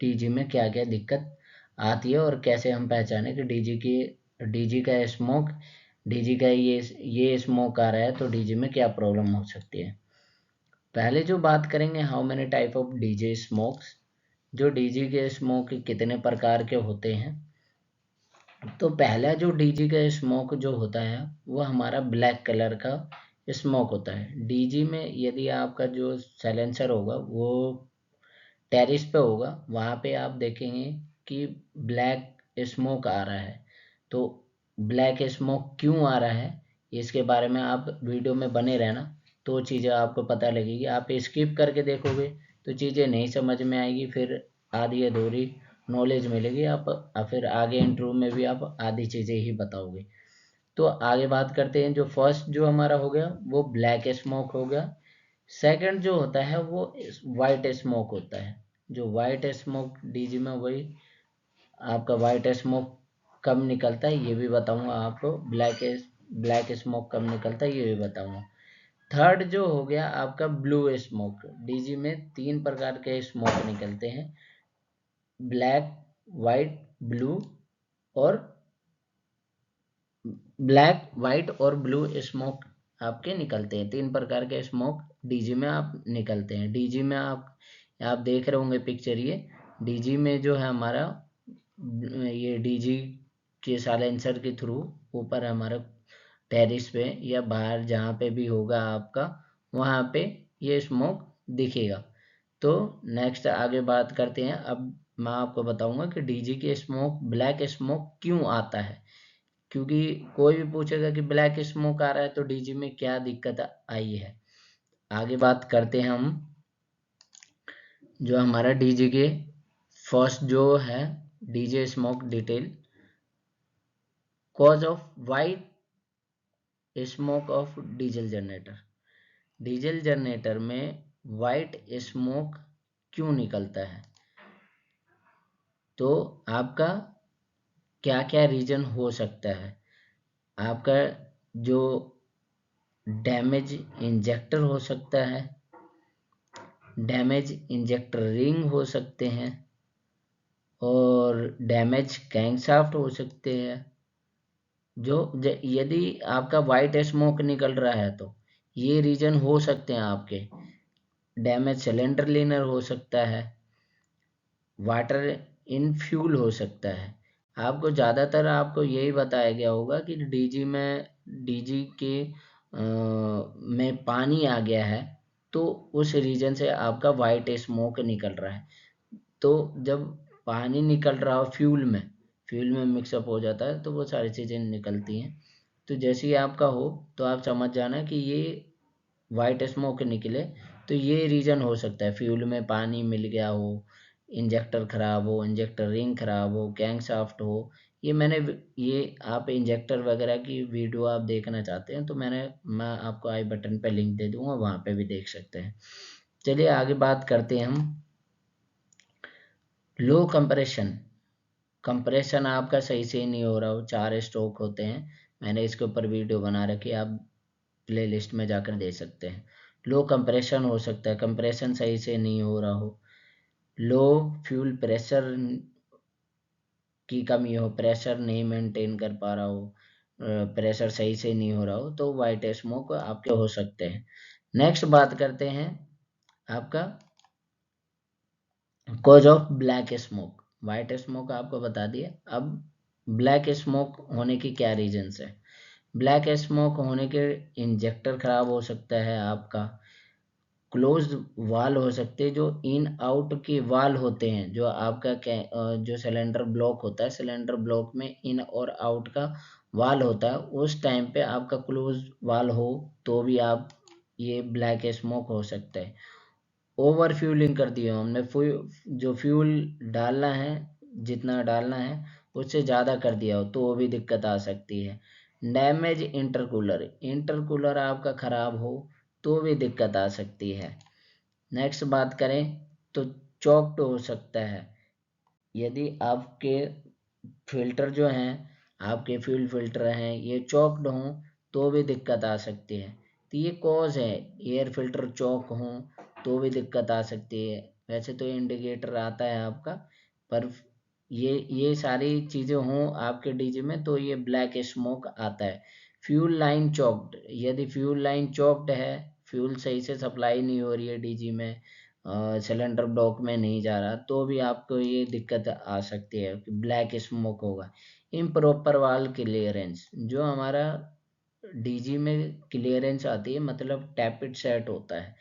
DG में क्या क्या दिक्कत आती है और कैसे हम पहचाने कि डीजी का स्मोक, डीजी का ये स्मोक आ रहा है तो डीजी में क्या प्रॉब्लम हो सकती है। पहले जो बात करेंगे how many type of DJ smokes, जो डीजी के स्मोक कितने प्रकार के होते हैं। तो पहला जो डीजी का स्मोक जो होता है वो हमारा ब्लैक कलर का स्मोक होता है। डीजी में यदि आपका जो साइलेंसर होगा वो टेरिस पे होगा, वहाँ पे आप देखेंगे कि ब्लैक स्मोक आ रहा है। तो ब्लैक स्मोक क्यों आ रहा है इसके बारे में आप वीडियो में बने रहना, तो चीज़ें आपको पता लगेगी। आप स्किप करके देखोगे तो चीज़ें नहीं समझ में आएगी, फिर आधी अधूरी नॉलेज मिलेगी। आप फिर आगे इंटरव्यू में भी आप आधी चीज़ें ही बताओगे। तो आगे बात करते हैं। जो फर्स्ट जो हमारा हो गया वो ब्लैक स्मोक हो गया। सेकंड जो होता है वो वाइट स्मोक होता है। जो वाइट स्मोक डीजी में वही आपका वाइट स्मोक कब निकलता है ये भी बताऊंगा आपको। ब्लैक स्मोक कब निकलता है ये भी बताऊंगा। थर्ड जो हो गया आपका ब्लू स्मोक। डीजी में 3 प्रकार के स्मोक निकलते हैं, ब्लैक, वाइट, ब्लू। और ब्लैक, वाइट और ब्लू स्मोक आपके निकलते हैं। 3 प्रकार के स्मोक डीजी में आप निकलते हैं। डीजी में आप देख रहे होंगे पिक्चर, ये डीजी में जो है हमारा ये डीजी के साइलेंसर के थ्रू ऊपर हमारा टेरिस पे या बाहर जहाँ पे भी होगा आपका, वहाँ पे ये स्मोक दिखेगा। तो नेक्स्ट आगे बात करते हैं। अब मैं आपको बताऊंगा कि डीजी के स्मोक, ब्लैक स्मोक क्यों आता है। क्योंकि कोई भी पूछेगा कि ब्लैक स्मोक आ रहा है तो डीजी में क्या दिक्कत आई है। आगे बात करते हैं हम। जो हमारा डीजी के फर्स्ट जो है DJ smoke detail, cause of white smoke of diesel generator. Diesel generator में वाइट स्मोक क्यों निकलता है। तो आपका क्या क्या रीजन हो सकता है। आपका जो डैमेज इंजेक्टर हो सकता है, डैमेज इंजेक्टर रिंग हो सकते हैं, और डैमेज क्रैंकशाफ्ट हो सकते हैं। यदि आपका वाइट स्मोक निकल रहा है तो ये रीजन हो सकते हैं आपके। डैमेज सिलेंडर क्लीनर हो सकता है, वाटर इन फ्यूल हो सकता है। आपको ज़्यादातर आपको यही बताया गया होगा कि डीजी के में पानी आ गया है तो उस रीजन से आपका वाइट स्मोक निकल रहा है। तो जब पानी निकल रहा हो फ्यूल में मिक्सअप हो जाता है तो वो सारी चीज़ें निकलती हैं। तो जैसे ही आपका हो तो आप समझ जाना कि ये वाइट स्मोक निकले तो ये रीज़न हो सकता है। फ्यूल में पानी मिल गया हो, इंजेक्टर ख़राब हो, इंजेक्टर रिंग ख़राब हो, क्रैंकशाफ्ट हो। ये आप इंजेक्टर वगैरह की वीडियो आप देखना चाहते हैं तो मैं आपको आई बटन पे लिंक दे दूंगा, वहाँ पे भी देख सकते हैं। चलिए आगे बात करते हैं हम। लो कंप्रेशन आपका सही से नहीं हो रहा हो, 4 स्ट्रोक होते हैं। मैंने इसके ऊपर वीडियो बना रखी है, आप प्ले लिस्ट में जाकर दे सकते हैं। लो कंप्रेशन हो सकता है, कंप्रेशन सही से नहीं हो रहा हो। लो फ्यूल प्रेशर की कमी हो, प्रेशर नहीं मेंटेन कर पा रहा हो, प्रेशर सही से नहीं हो रहा हो, तो वाइट स्मोक आपके हो सकते हैं। नेक्स्ट बात करते हैं आपका cause of black smoke. White smoke आपको बता दिए, अब ब्लैक स्मोक होने की क्या रीजंस है। ब्लैक स्मोक होने के इंजेक्टर खराब हो सकता है आपका, क्लोज वाल हो सकते हैं, जो इन आउट के वाल होते हैं, जो आपका जो सिलेंडर ब्लॉक होता है, सिलेंडर ब्लॉक में इन और आउट का वाल होता है, उस टाइम पे आपका क्लोज वाल हो तो भी आप ये ब्लैक स्मोक हो सकता है। ओवर फ्यूलिंग कर दिया हमने, जो फ्यूल डालना है, जितना डालना है उससे ज़्यादा कर दिया हो तो वो भी दिक्कत आ सकती है। डैमेज इंटरकूलर आपका ख़राब हो तो भी दिक्कत आ सकती है। नेक्स्ट बात करें तो चॉक्ड हो सकता है। यदि आपके फिल्टर जो हैं, आपके फ्यूल फिल्टर हैं, ये चॉक्ड हों तो भी दिक्कत आ सकती है। तो ये कॉज है, एयर फिल्टर चॉक हों तो भी दिक्कत आ सकती है। वैसे तो इंडिकेटर आता है आपका, पर ये सारी चीज़ें हों आपके डीजी में तो ये ब्लैक स्मोक आता है। फ्यूल लाइन चॉक्ड, यदि फ्यूल लाइन चॉक्ड है, फ्यूल सही से सप्लाई नहीं हो रही है डीजी में, सिलेंडर ब्लॉक में नहीं जा रहा, तो भी आपको ये दिक्कत आ सकती है कि ब्लैक स्मोक होगा। इम्प्रॉपर वाल्व क्लियरेंस, जो हमारा डीजी में क्लियरेंस आती है, मतलब टैपिट सेट होता है,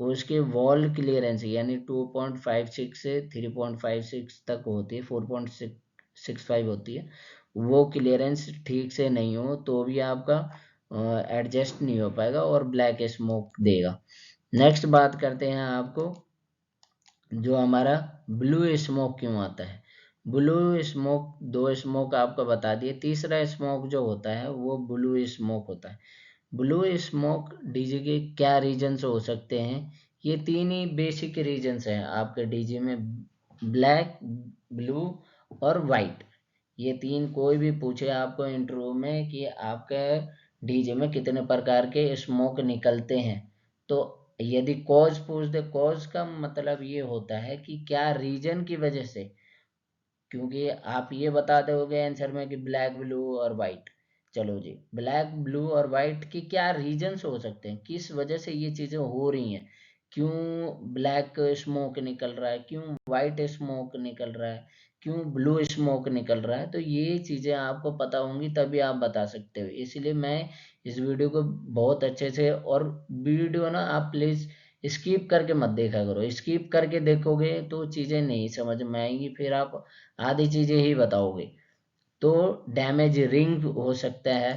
उसके वॉल क्लियरेंस यानी 2.56 से 3.56 तक होती है, 4.65 होती है, वो क्लियरेंस ठीक से नहीं हो तो भी आपका एडजस्ट नहीं हो पाएगा और ब्लैक स्मोक देगा। नेक्स्ट बात करते हैं आपको जो हमारा ब्लू स्मोक क्यों आता है। ब्लू स्मोक, दो स्मोक आपको बता दिए, तीसरा स्मोक जो होता है वो ब्लू स्मोक होता है। ब्लू स्मोक डीजी के क्या रीजन्स हो सकते हैं, ये तीन ही बेसिक रीजन्स हैं आपके डीजी में, ब्लैक, ब्लू और वाइट। ये तीन, कोई भी पूछे आपको इंटरव्यू में कि आपके डीजे में कितने प्रकार के स्मोक निकलते हैं, तो यदि कॉज पूछ दे, कॉज का मतलब ये होता है कि क्या रीजन की वजह से, क्योंकि आप ये बता दोगे आंसर में कि ब्लैक, ब्लू और वाइट, चलो जी, ब्लैक, ब्लू और वाइट की क्या रीजंस हो सकते हैं, किस वजह से ये चीजें हो रही हैं, क्यों ब्लैक स्मोक निकल रहा है, क्यों वाइट स्मोक निकल रहा है, क्यों ब्लू स्मोक निकल रहा है, तो ये चीजें आपको पता होंगी तभी आप बता सकते हो। इसलिए मैं इस वीडियो को बहुत अच्छे से, और वीडियो ना आप प्लीज स्किप करके मत देखा करो, स्किप करके देखोगे तो चीजें नहीं समझ में आएंगी, फिर आप आधी चीजें ही बताओगे। तो डैमेज रिंग हो सकता है,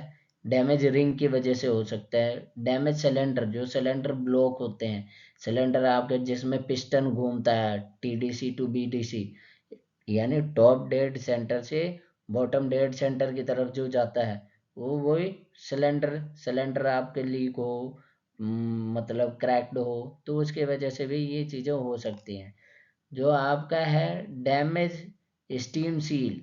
डैमेज रिंग की वजह से हो सकता है, डैमेज सिलेंडर, जो सिलेंडर ब्लॉक होते हैं, सिलेंडर आपके जिसमें पिस्टन घूमता है टीडीसी टू बीडीसी, यानी टॉप डेड सेंटर से बॉटम डेड सेंटर की तरफ जो जाता है, वो वही सिलेंडर, सिलेंडर आपके लीक हो, मतलब क्रैक्ड हो, तो उसकी वजह से भी ये चीज़ें हो सकती हैं। जो आपका है डैमेज स्टीम सील,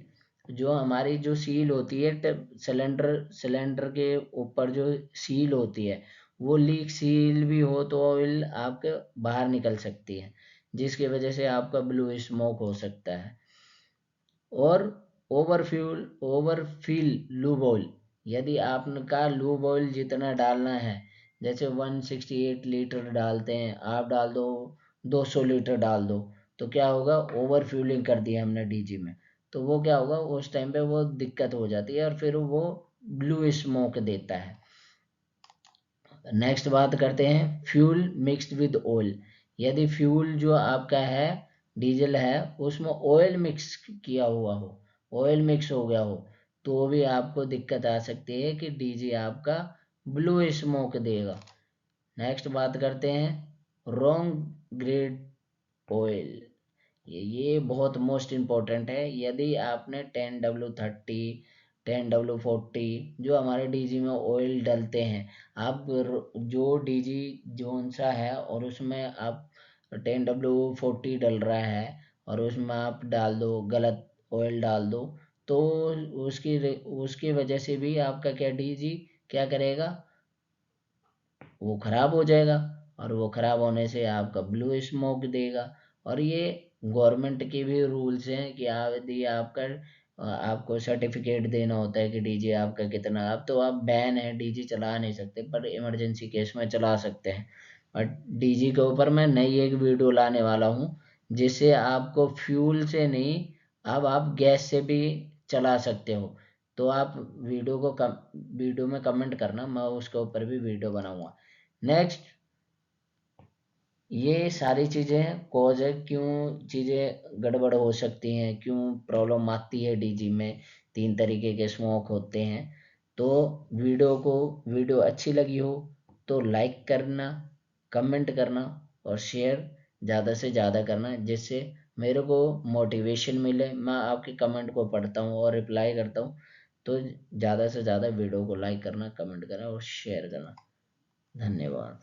जो हमारी जो सील होती है सिलेंडर, सिलेंडर के ऊपर जो सील होती है, वो लीक सील भी हो तो ऑयल आपके बाहर निकल सकती है, जिसकी वजह से आपका ब्लू स्मोक हो सकता है। और ओवरफिल लूप ऑयल, यदि आपका लूप ऑयल जितना डालना है, जैसे 168 लीटर डालते हैं, आप डाल दो 200 लीटर डाल दो, तो क्या होगा, ओवर फ्यूलिंग कर दिया हमने डीजी में, तो वो क्या होगा, उस टाइम पे वो दिक्कत हो जाती है और फिर वो ब्लू स्मोक देता है। नेक्स्ट बात करते हैं फ्यूल मिक्स्ड विद ऑयल, यदि फ्यूल जो आपका है डीजल है उसमें ऑयल मिक्स किया हुआ हो, ऑयल मिक्स हो गया हो, तो भी आपको दिक्कत आ सकती है कि डीजी आपका ब्लू स्मोक देगा। नेक्स्ट बात करते हैं रॉन्ग ग्रेड ऑयल, ये बहुत मोस्ट इम्पोर्टेंट है। यदि आपने 10W30, 10W40 जो हमारे डीजी में ऑयल डलते हैं, आप जो डीजी जोन सा है और उसमें आप 10W40 डल रहा है और उसमें आप डाल दो गलत ऑयल डाल दो, तो उसकी उसकी वजह से भी आपका क्या डीजी क्या करेगा, वो खराब हो जाएगा, और वो खराब होने से आपका ब्लू स्मोक देगा। और ये गवर्नमेंट के भी रूल्स हैं कि यदि आपका आपको सर्टिफिकेट देना होता है कि डीजे आपका कितना, अब तो आप बैन है, डीजी चला नहीं सकते, पर इमरजेंसी केस में चला सकते हैं। और डीजी के ऊपर मैं नई एक वीडियो लाने वाला हूँ, जिससे आपको फ्यूल से नहीं, अब आप गैस से भी चला सकते हो। तो आप वीडियो में कमेंट करना, मैं उसके ऊपर भी वीडियो बनाऊंगा। नेक्स्ट, ये सारी चीजें कॉज है, क्यों चीजें गड़बड़ हो सकती हैं, क्यों प्रॉब्लम आती है डीजी में, तीन तरीके के स्मोक होते हैं। तो वीडियो अच्छी लगी हो तो लाइक करना, कमेंट करना और शेयर ज़्यादा से ज़्यादा करना, जिससे मेरे को मोटिवेशन मिले, मैं आपके कमेंट को पढ़ता हूँ और रिप्लाई करता हूँ। तो ज़्यादा से ज़्यादा वीडियो को लाइक करना, कमेंट करना और शेयर करना। धन्यवाद।